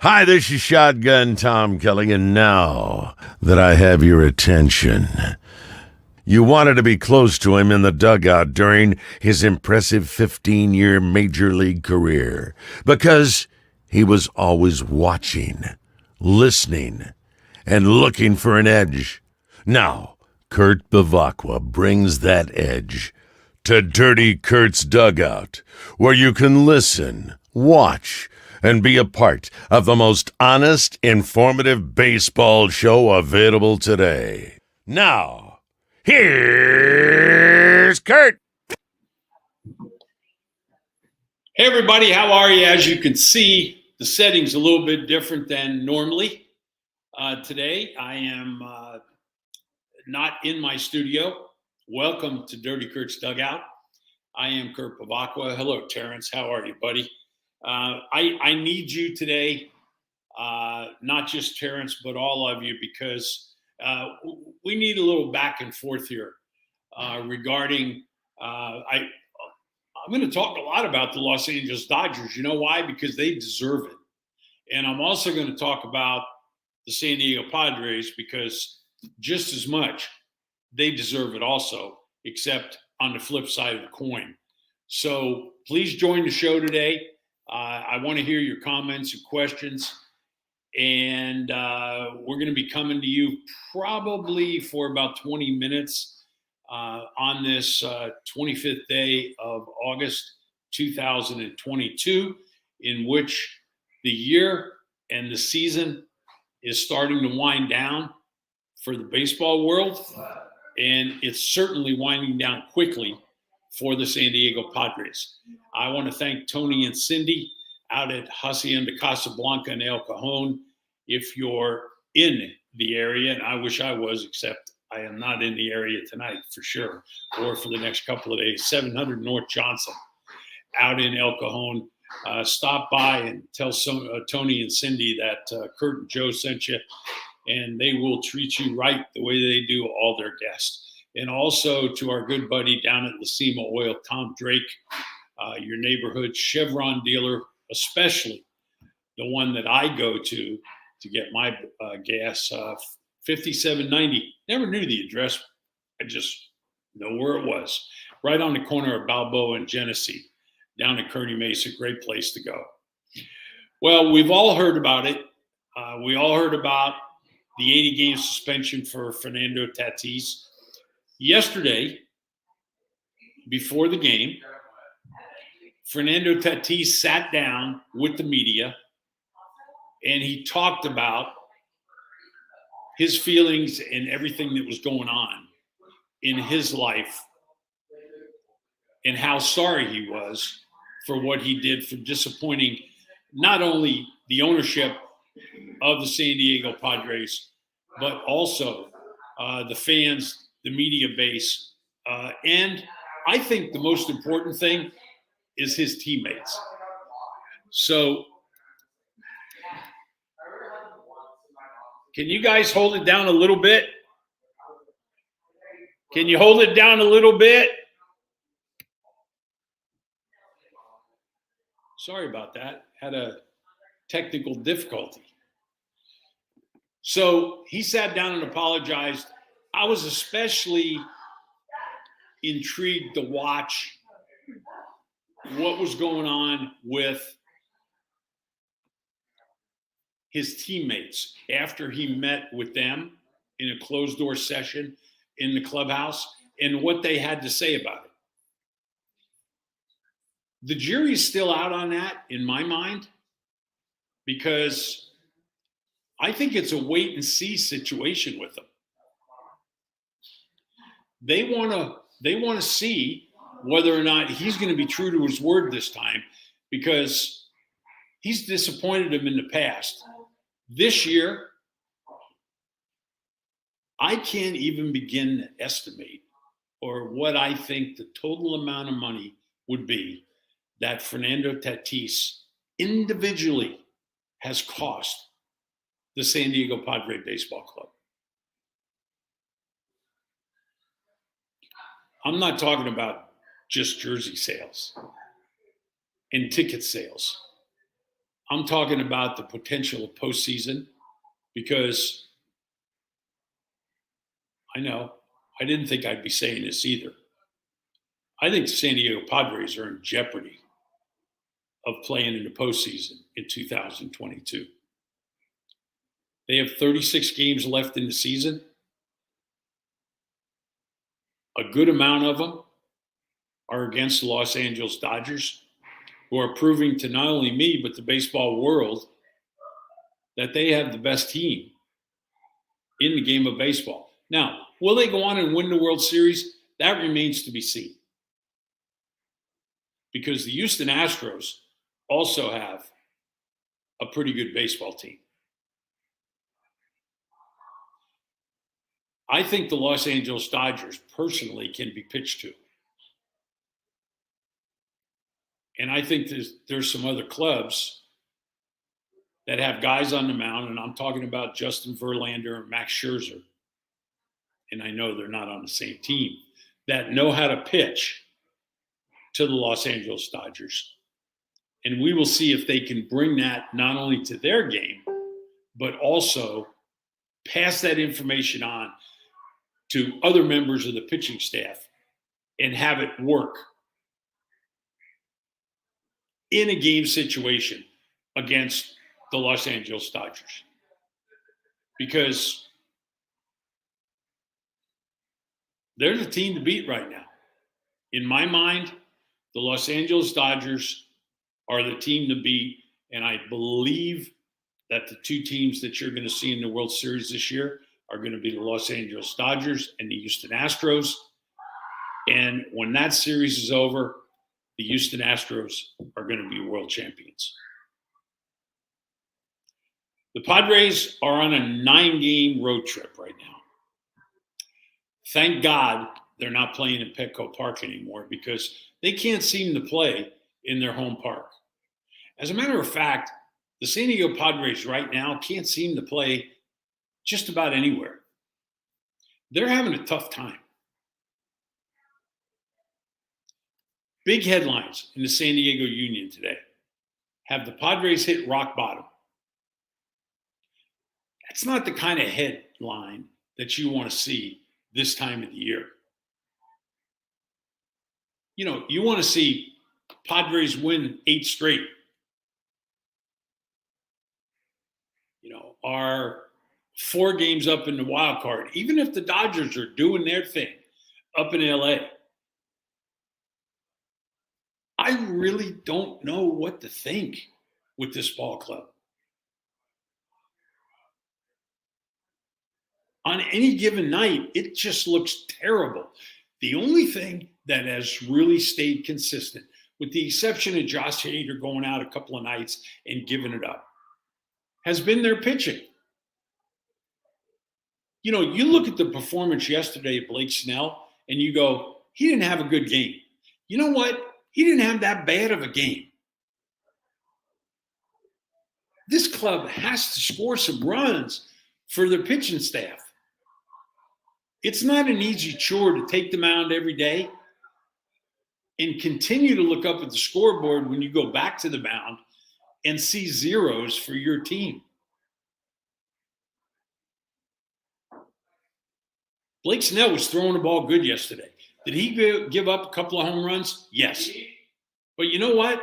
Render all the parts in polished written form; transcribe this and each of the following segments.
Hi, this is Shotgun Tom Kelly, and now that I have your attention, you wanted to be close to him in the dugout during his impressive 15-year Major League career because he was always watching, listening, and looking for an edge. Now, Kurt Bavacqua brings that edge to Dirty Kurt's Dugout, where you can listen, watch, and be a part of the most honest, informative baseball show available today. Now, here's Kurt. Hey everybody, how are you? As you can see, the setting's a little bit different than normally. Today, I am not in my studio. Welcome to Dirty Kurt's Dugout. I am Kurt Bavacqua. Hello, Terrence. How are you, buddy? I need you today, not just Terrence, but all of you, because we need a little back and forth here regarding. I'm going to talk a lot about the Los Angeles Dodgers. You know why? Because they deserve it. And I'm also going to talk about the San Diego Padres because just as much they deserve it also, except on the flip side of the coin. So please join the show today. I want to hear your comments and questions. And we're going to be coming to you probably for about 20 minutes on this 25th day of August 2022, in which the year and the season is starting to wind down for the baseball world. And it's certainly winding down quickly for the San Diego Padres. I want to thank Tony and Cindy out at Hacienda Casablanca in El Cajon. If you're in the area, and I wish I was, except I am not in the area tonight for sure, or for the next couple of days, 700 North Johnson out in El Cajon. Stop by and tell Tony and Cindy that Kurt and Joe sent you, and they will treat you right the way they do all their guests. And also to our good buddy down at Lacima Oil, Tom Drake, your neighborhood Chevron dealer, especially the one that I go to get my gas, 5790. Never knew the address. I just know where it was. Right on the corner of Balboa and Genesee, down at Kearny Mesa. Great place to go. Well, we've all heard about it. We all heard about the 80-game suspension for Fernando Tatis. Yesterday, before the game, Fernando Tatis sat down with the media and he talked about his feelings and everything that was going on in his life and how sorry he was for what he did, for disappointing not only the ownership of the San Diego Padres, but also the fans, the media base. And I think the most important thing is his teammates. So can you guys hold it down a little bit? Can you hold it down a little bit? Sorry about that. Had a technical difficulty. So he sat down and apologized. I was especially intrigued to watch what was going on with his teammates after he met with them in a closed door session in the clubhouse and what they had to say about it. The jury's still out on that in my mind, because I think it's a wait and see situation with them. They want to see whether or not he's going to be true to his word this time, because he's disappointed him in the past. This year, I can't even begin to estimate or what I think the total amount of money would be that Fernando Tatis individually has cost the San Diego Padre Baseball Club. I'm not talking about just jersey sales and ticket sales. I'm talking about the potential of postseason, because I know I didn't think I'd be saying this either. I think the San Diego Padres are in jeopardy of playing in the postseason in 2022. They have 36 games left in the season. A good amount of them are against the Los Angeles Dodgers, who are proving to not only me, but the baseball world, that they have the best team in the game of baseball. Now, will they go on and win the World Series? That remains to be seen. Because the Houston Astros also have a pretty good baseball team. I think the Los Angeles Dodgers personally can be pitched to. And I think there's some other clubs that have guys on the mound, and I'm talking about Justin Verlander and Max Scherzer, and I know they're not on the same team, that know how to pitch to the Los Angeles Dodgers. And we will see if they can bring that not only to their game, but also pass that information on to other members of the pitching staff and have it work in a game situation against the Los Angeles Dodgers. Because they're the team to beat right now. In my mind, the Los Angeles Dodgers are the team to beat, and I believe that the two teams that you're going to see in the World Series this year are going to be the Los Angeles Dodgers and the Houston Astros. And when that series is over, the Houston Astros are going to be world champions. The Padres are on a 9-game road trip right now. Thank God they're not playing in Petco Park anymore, because they can't seem to play in their home park. As a matter of fact, the San Diego Padres right now can't seem to play just about anywhere. They're having a tough time. Big headlines in the San Diego Union today. Have the Padres hit rock bottom? That's not the kind of headline that you want to see this time of the year. You know, you want to see Padres win 8 straight. You know, are 4 games up in the wild card, even if the Dodgers are doing their thing up in LA. I really don't know what to think with this ball club. On any given night, it just looks terrible. The only thing that has really stayed consistent, with the exception of Josh Hader going out a couple of nights and giving it up, has been their pitching. You know, you look at the performance yesterday of Blake Snell and you go, he didn't have a good game. You know what? He didn't have that bad of a game. This club has to score some runs for their pitching staff. It's not an easy chore to take the mound every day and continue to look up at the scoreboard when you go back to the mound and see zeros for your team. Blake Snell was throwing the ball good yesterday. Did he give up a couple of home runs? Yes. But you know what?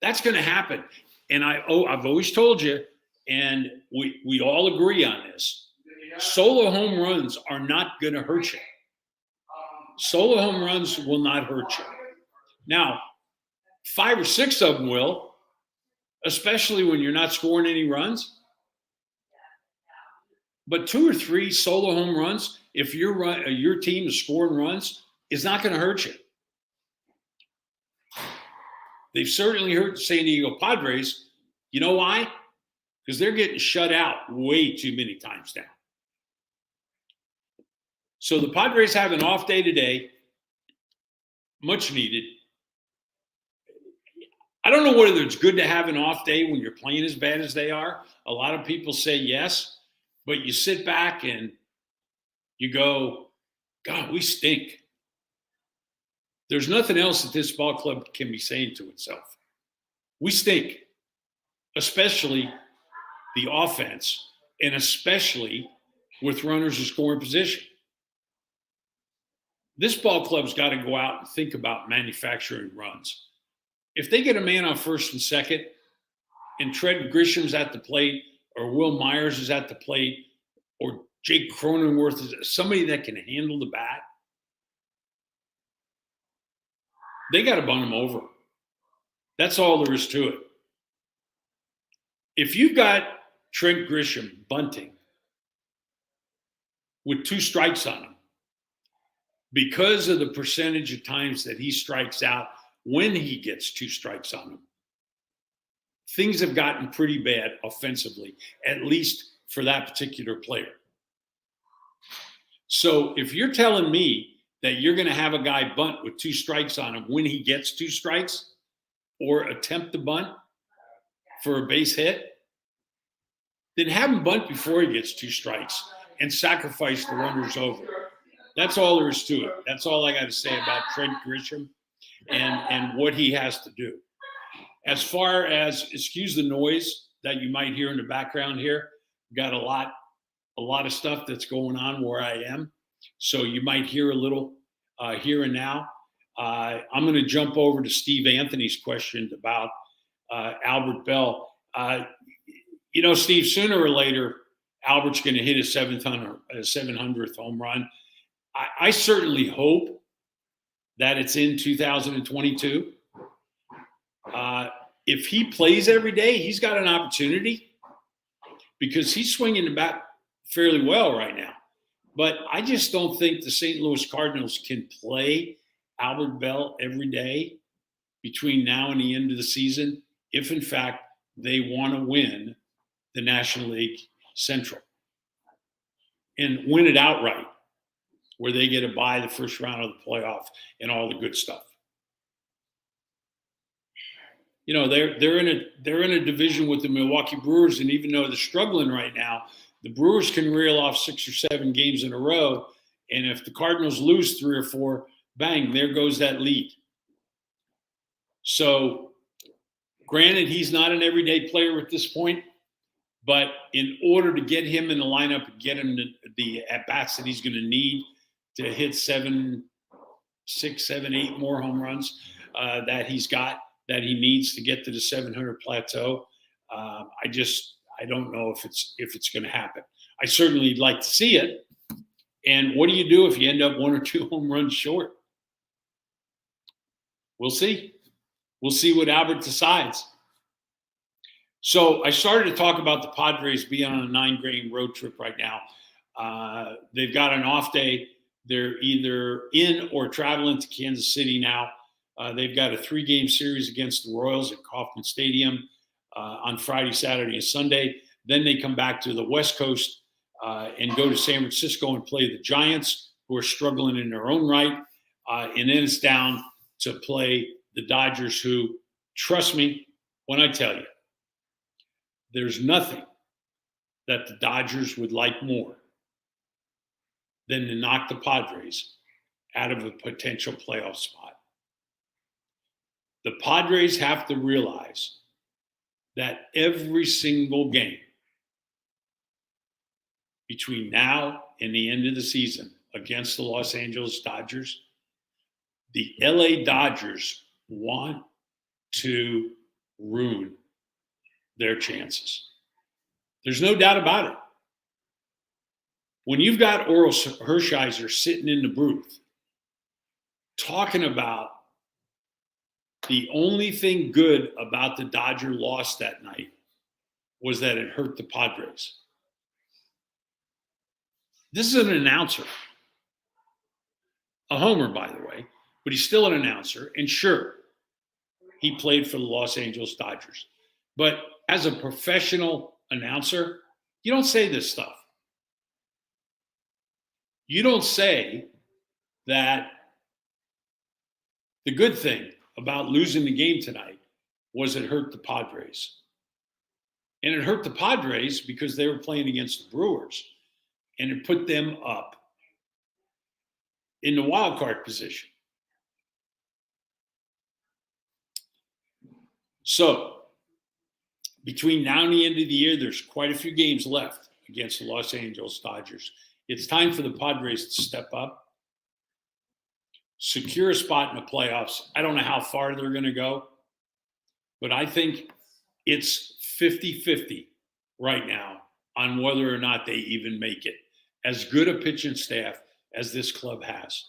That's going to happen. And I've always told you, and we all agree on this, solo home runs are not going to hurt you. Solo home runs will not hurt you. Now, 5 or 6 of them will, especially when you're not scoring any runs. But 2 or 3 solo home runs, if your team is scoring runs, is not going to hurt you. They've certainly hurt the San Diego Padres. You know why? Because they're getting shut out way too many times now. So the Padres have an off day today, much needed. I don't know whether it's good to have an off day when you're playing as bad as they are. A lot of people say yes, but you sit back and you go, God, we stink. There's nothing else that this ball club can be saying to itself. We stink. especially the offense, and especially with runners in scoring position. This ball club's got to go out and think about manufacturing runs. If they get a man on first and second, and Trent Grisham's at the plate, or Will Myers is at the plate, or Jake Cronenworth is somebody that can handle the bat, they got to bunt him over. That's all there is to it. If you've got Trent Grisham bunting with 2 strikes on him, because of the percentage of times that he strikes out when he gets 2 strikes on him, things have gotten pretty bad offensively, at least for that particular player. So if you're telling me that you're going to have a guy bunt with 2 strikes on him when he gets 2 strikes, or attempt to bunt for a base hit, then have him bunt before he gets 2 strikes and sacrifice the runners over. That's all there is to it. That's all I got to say about Trent Grisham and what he has to do. As far as, excuse the noise that you might hear in the background here, got a lot of stuff that's going on where I am. So you might hear a little here and now. I'm going to jump over to Steve Anthony's question about Albert Bell. Steve, sooner or later, Albert's going to hit his 700th home run. I certainly hope that it's in 2022. If he plays every day, he's got an opportunity because he's swinging the bat fairly well right now. But I just don't think the St. Louis Cardinals can play Albert Bell every day between now and the end of the season if, in fact, they want to win the National League Central and win it outright, where they get to bye the first round of the playoff and all the good stuff. They're in a division with the Milwaukee Brewers, and even though they're struggling right now, the Brewers can reel off 6 or 7 games in a row, and if the Cardinals lose 3 or 4, bang, there goes that lead. So, granted, he's not an everyday player at this point, but in order to get him in the lineup and get him the at-bats that he's going to need to hit 7, 6, 7, 8 more home runs that he needs to get to the 700 plateau, I don't know if it's going to happen. I certainly like to see it. And what do you do if you end up 1 or 2 home runs short? We'll see. We'll see what Albert decides. So I started to talk about the Padres being on a 9-game road trip right now. They've got an off day. They're either in or traveling to Kansas City now. They've got a 3-game series against the Royals at Kauffman Stadium on Friday, Saturday, and Sunday. Then they come back to the West Coast and go to San Francisco and play the Giants, who are struggling in their own right. And then it's down to play the Dodgers, who, trust me when I tell you, there's nothing that the Dodgers would like more than to knock the Padres out of a potential playoff spot. The Padres have to realize that every single game between now and the end of the season against the Los Angeles Dodgers, the LA Dodgers want to ruin their chances. There's no doubt about it. When you've got Oral Hershiser sitting in the booth talking about the only thing good about the Dodger loss that night was that it hurt the Padres. This is an announcer. A homer, by the way, but he's still an announcer. And sure, he played for the Los Angeles Dodgers. But as a professional announcer, you don't say this stuff. You don't say that the good thing about losing the game tonight was it hurt the Padres. And it hurt the Padres because they were playing against the Brewers, and it put them up in the wild card position. So, between now and the end of the year, there's quite a few games left against the Los Angeles Dodgers. It's time for the Padres to step up, secure a spot in the playoffs. I don't know how far they're going to go, but I think it's 50-50 right now on whether or not they even make it. As good a pitching staff as this club has.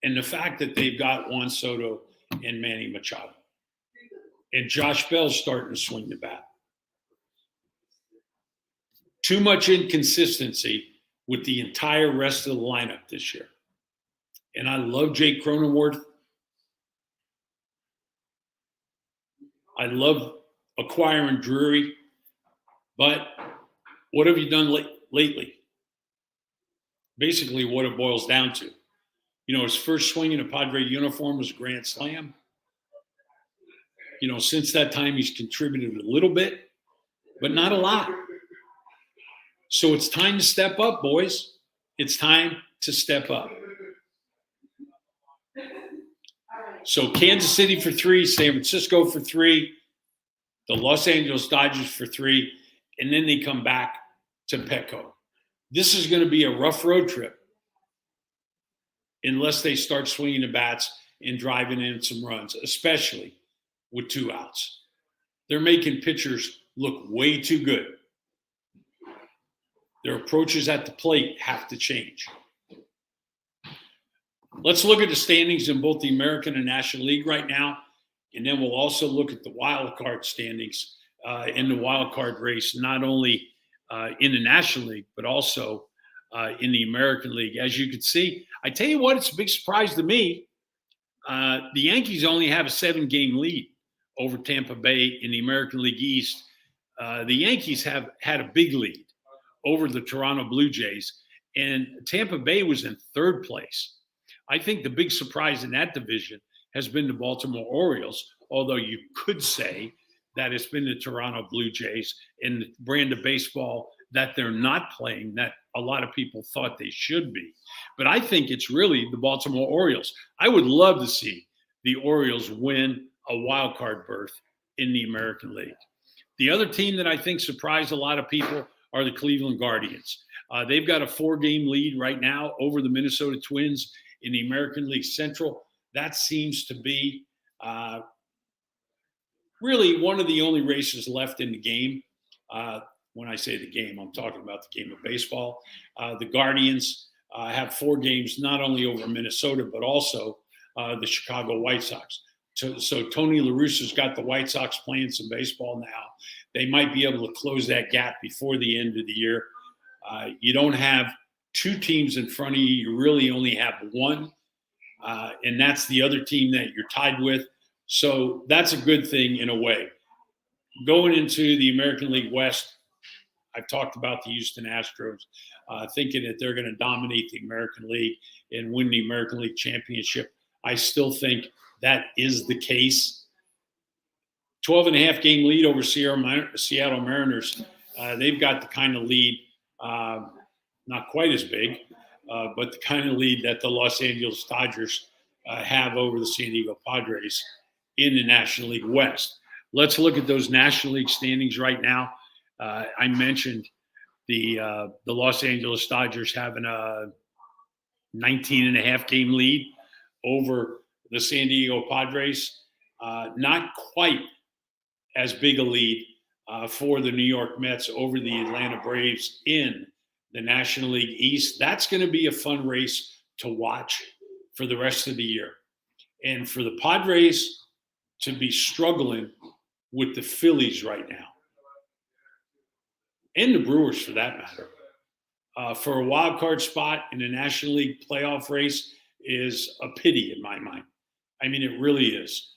And the fact that they've got Juan Soto and Manny Machado. And Josh Bell's starting to swing the bat. Too much inconsistency with the entire rest of the lineup this year. And I love Jake Cronenworth. I love acquiring Drury. But what have you done lately? Basically what it boils down to. You know, his first swing in a Padre uniform was a grand slam. You know, since that time, he's contributed a little bit, but not a lot. So it's time to step up, boys. It's time to step up. So Kansas City for 3, San Francisco for 3, the Los Angeles Dodgers for 3, and then they come back to Petco. This is going to be a rough road trip unless they start swinging the bats and driving in some runs, especially with 2 outs. They're making pitchers look way too good. Their approaches at the plate have to change. Let's look at the standings in both the American and National League right now, and then we'll also look at the wild card standings in the wild card race, not only in the National League, but also in the American League. As you can see, I tell you what, it's a big surprise to me. The Yankees only have a 7-game lead over Tampa Bay in the American League East. The Yankees have had a big lead over the Toronto Blue Jays, and Tampa Bay was in 3rd place. I think the big surprise in that division has been the Baltimore Orioles, although you could say that it's been the Toronto Blue Jays and the brand of baseball that they're not playing that a lot of people thought they should be. But I think it's really the Baltimore Orioles. I would love to see the Orioles win a wild card berth in the American League. The other team that I think surprised a lot of people are the Cleveland Guardians. They've got a 4-game lead right now over the Minnesota Twins in the American League Central. That seems to be really one of the only races left in the game. When I say the game, I'm talking about the game of baseball. The Guardians have 4 games, not only over Minnesota, but also the Chicago White Sox. So Tony La Russa's got the White Sox playing some baseball now. They might be able to close that gap before the end of the year. You don't have 2 teams in front of you. You really only have 1, and that's the other team that you're tied with. So that's a good thing in a way. Going into the American League West, I've talked about the Houston Astros, thinking that they're going to dominate the American League and win the American League championship. I still think that is the case. 12.5-game lead over Seattle Mariners. They've got the kind of lead, not quite as big, but the kind of lead that the Los Angeles Dodgers have over the San Diego Padres in the National League West. Let's look at those National League standings right now. I mentioned the Los Angeles Dodgers having a 19.5-game lead over the San Diego Padres. Not quite as big a lead for the New York Mets over the Atlanta Braves in the National League East. That's going to be a fun race to watch for the rest of the year. And for the Padres to be struggling with the Phillies right now, and the Brewers for that matter, for a wild card spot in the National League playoff race is a pity in my mind. I mean, it really is.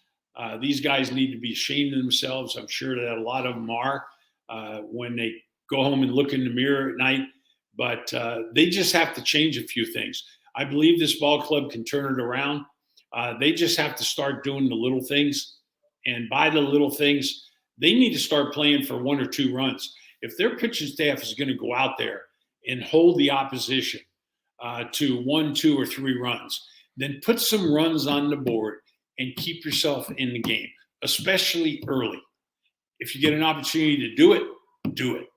These guys need to be ashamed of themselves. I'm sure that a lot of them are when they go home and look in the mirror at night. But they just have to change a few things. I believe this ball club can turn it around. They just have to start doing the little things. And by the little things, they need to start playing for 1 or 2 runs. If their pitching staff is going to go out there and hold the opposition to 1, 2, or 3 runs, then put some runs on the board and keep yourself in the game, especially early. If you get an opportunity to do it, do it.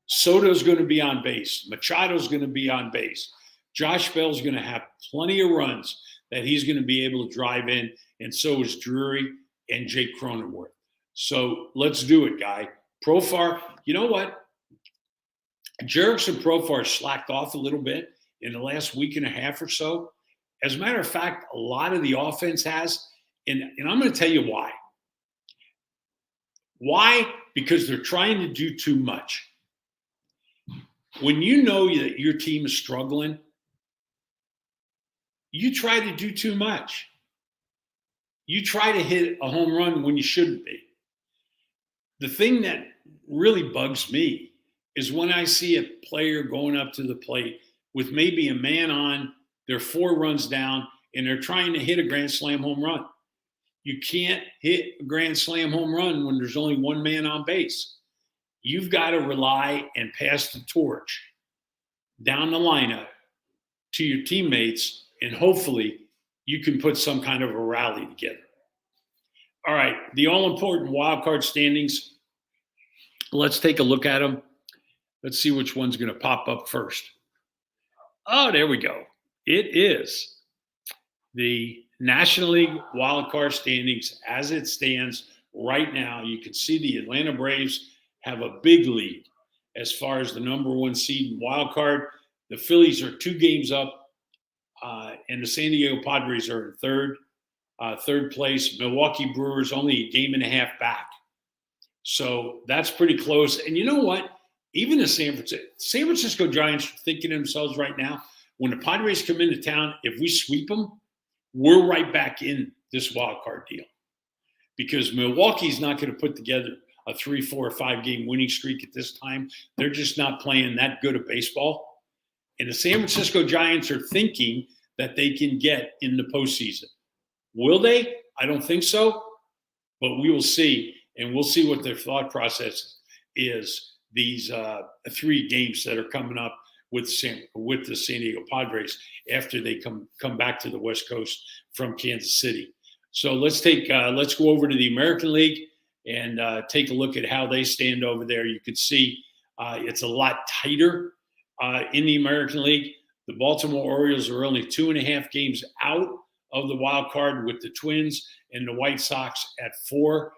Soto's going to be on base. Machado's going to be on base. Josh Bell's going to have plenty of runs that he's going to be able to drive in, and so is Drury and Jake Cronenworth. So let's do it, guy. Profar, you know what? Jerickson Profar slacked off a little bit in the last week and a half or so. As a matter of fact, a lot of the offense has, and I'm going to tell you why. Why? Because they're trying to do too much. When you know that your team is struggling, you try to do too much. You try to hit a home run when you shouldn't be. The thing that really bugs me is when I see a player going up to the plate with maybe a man on, they're 4 runs down, and they're trying to hit a grand slam home run. You can't hit a grand slam home run when there's only one man on base. You've got to rely and pass the torch down the lineup to your teammates, and hopefully you can put some kind of a rally together. All right, the all-important wild card standings. Let's take a look at them. Let's see which one's going to pop up first. Oh, there we go. It is the National League wild card standings as it stands right now. You can see the Atlanta Braves have a big lead as far as the number 1 seed in wild card. The Phillies are 2 games up, and the San Diego Padres are in third place. Milwaukee Brewers only a game and a half back. So that's pretty close. And you know what? Even the San Francisco Giants are thinking to themselves right now, when the Padres come into town, if we sweep them, we're right back in this wild card deal. Because Milwaukee's not going to put together a 3, 4, or 5 game winning streak at this time. They're just not playing that good of baseball. And the San Francisco Giants are thinking that they can get in the postseason. Will they? I don't think so, but we will see. And we'll see what their thought process is these 3 games that are coming up with the San Diego Padres after they come back to the West Coast from Kansas City. So let's go over to the American League and take a look at how they stand over there. You can see it's a lot tighter in the American League. The Baltimore Orioles are only 2.5 games out of the wild card with the Twins and the White Sox at 4.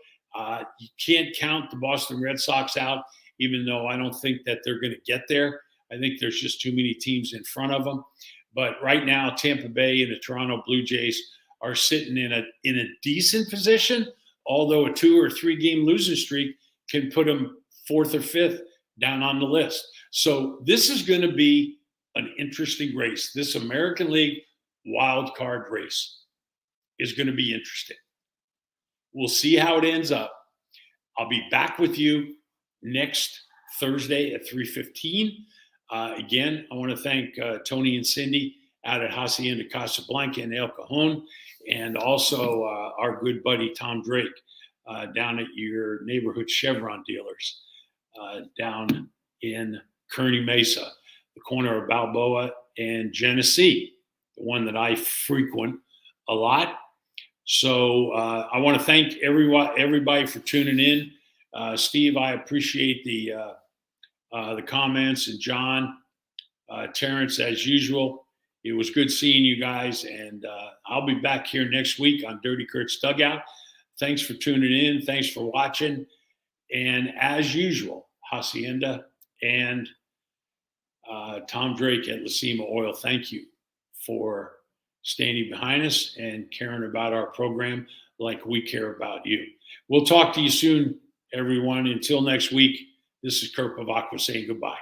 You can't count the Boston Red Sox out, even though I don't think that they're going to get there. I think there's just too many teams in front of them. But right now, Tampa Bay and the Toronto Blue Jays are sitting in a decent position, although a 2 or 3 game losing streak can put them 4th or 5th down on the list. So this is going to be an interesting race. This American League wild card race is going to be interesting. We'll see how it ends up. I'll be back with you next Thursday at 3:15. Again, I want to thank Tony and Cindy out at Hacienda Casablanca in El Cajon, and also our good buddy Tom Drake down at your neighborhood Chevron dealers down in Kearney Mesa, the corner of Balboa and Genesee, the one that I frequent a lot. So I want to thank everybody for tuning in. Steve, I appreciate the comments, and John, Terrence, as usual. It was good seeing you guys, and I'll be back here next week on Dirty Kurt's Dugout. Thanks for tuning in. Thanks for watching. And as usual, Hacienda and Tom Drake at Lacima Oil, thank you for standing behind us and caring about our program like we care about you. We'll talk to you soon, everyone. Until next week, this is Kurt Pavakwa saying goodbye.